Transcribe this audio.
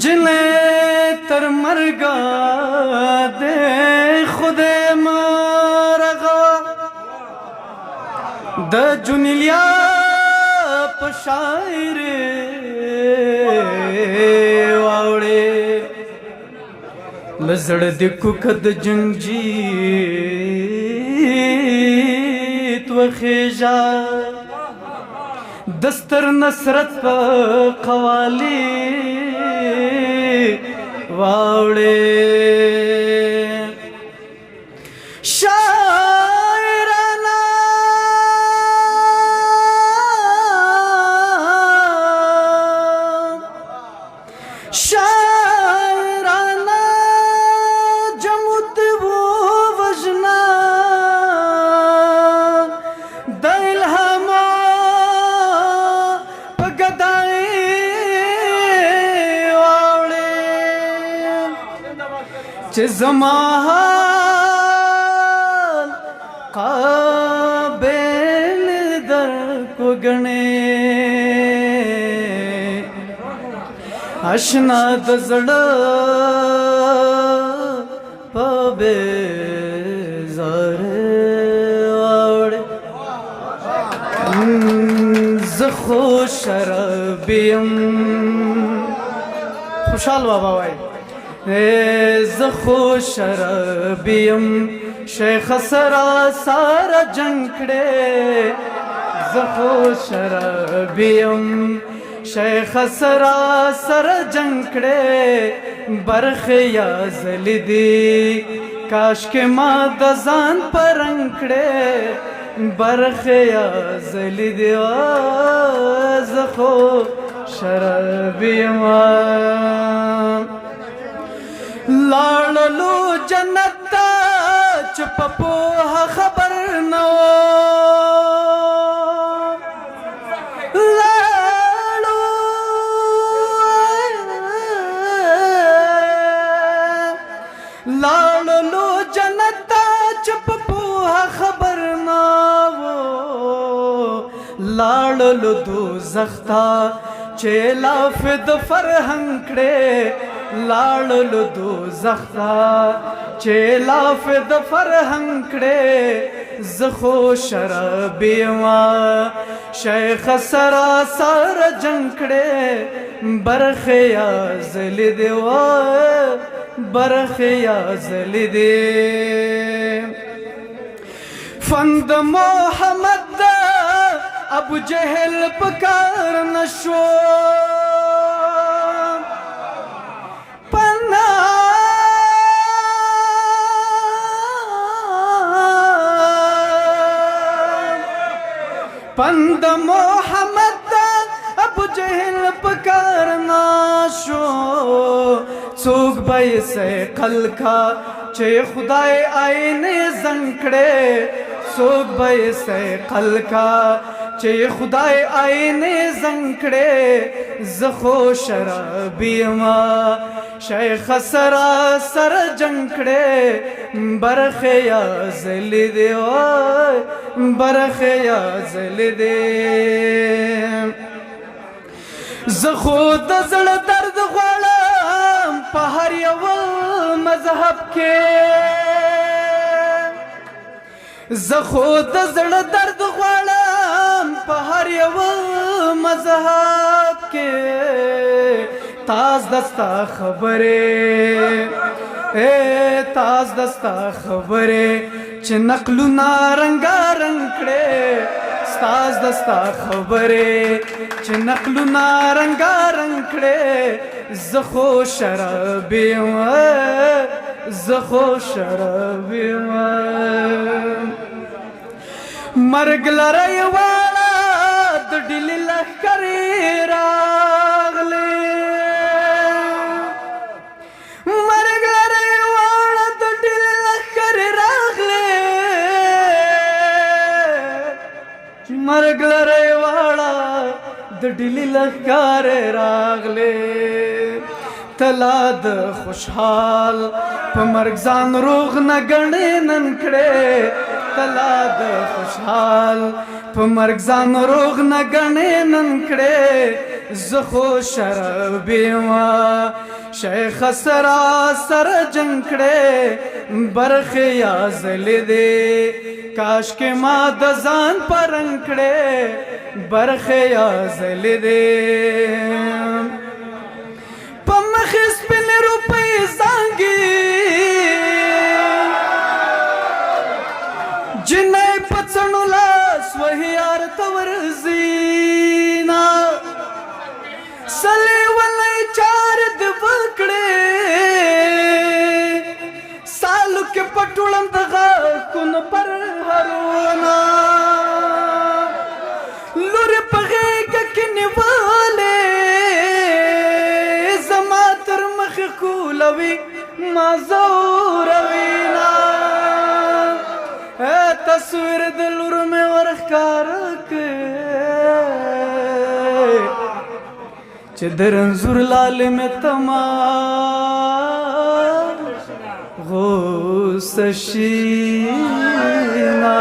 जिन्हें तर मरगा दे खुदे मरगा द जुनिलिया पशायर वावड़े लजड़ दिक्कु कद जंगजीत व खेजा दस्तर नसरत कवाली वावड़े शायराना शायराना जमुत वो वजना दिल हमा पगदाए जमाल काबिल दर को गणे अशना दजड़ पबे ज़ारे वावड़े ज़खो शरबियम खुशाल बाबा भाई ज़खो शरबियम शेख सरा सारा जंकड़े ज़खो शरबियम शेख सरा सर जंकड़े बरखया जलिदी काश के मादजान परंकड़े बरखया जलिदी ज़खो शरबियम लाड़लो जन्नत चुप पोहा खबर न लाड़ो लाड़लो जन्नत चुप पोहा खबर न वो लाड़लो दो जख्ता चेला फिद फरहंकड़े लाड़लो दो जख्ता चेला फिद फरहंकड़े ज़खो शरबियमा शेख सरा सार जंकड़े बरखया ज़लिदे बरखया ज़लिदे फंद मोहम्मद अबू जहल पकार नशो पंद मोहम्मद अबू जहल पकारना शो सोग भाई से कल का चे खुदाए आईने जंकड़े सोग भाई से कल का चे खुदाए आईने जंकड़े ज़खो शरबियमा शेख सरा सर जंकड़े बरखया ज़लिदे बरखया ज़लिदे ज़खो दज़ड़ दर्द ग़्वालम पहर यवल मज़हब के ज़खो दज़ड़ दर्द ग़्वालम पहर यवल मज़हब के ताज दस्ता खबरे ताज दस्ता खबरे च नकलू नारंगा रंगड़े ताज दस्ता खबरे च नकलू नारंगा रंगड़े ज़खो शरबियम ज़खो शरबियम मर्ग लड़ाई वाला दिल लखरे रागले मर्ग लड़ाई वाला दिल लखरे रागले मर्ग लड़ाई वाला दिल लखरे रागले تلا د خوشحال په مرګ ځان روغ نه ګڼې نن کړې تلا د خوشحال په مرګ ځان روغ نه ګڼې نن کړې زه خو شراب یمه شیخ سرا سر جنگ کړې برخې یا ځلې دې کاش کې ما د ځان پرنګ کړې برخې یا ځلې دې په مخې سپینې روپۍ زانګې جنۍ په څڼو لاس وهي یار ته ورځي نه سلې ولې چار دې وکړې سالو کې پټوړم د غاښونو پر هرونه لورې په غېږه کې نیولې زما تر مخې کولوي ما زوروي نه تصویر د لور مې ورښکاره کړې چې د رنځور لالې مې تمام غوسه شي نه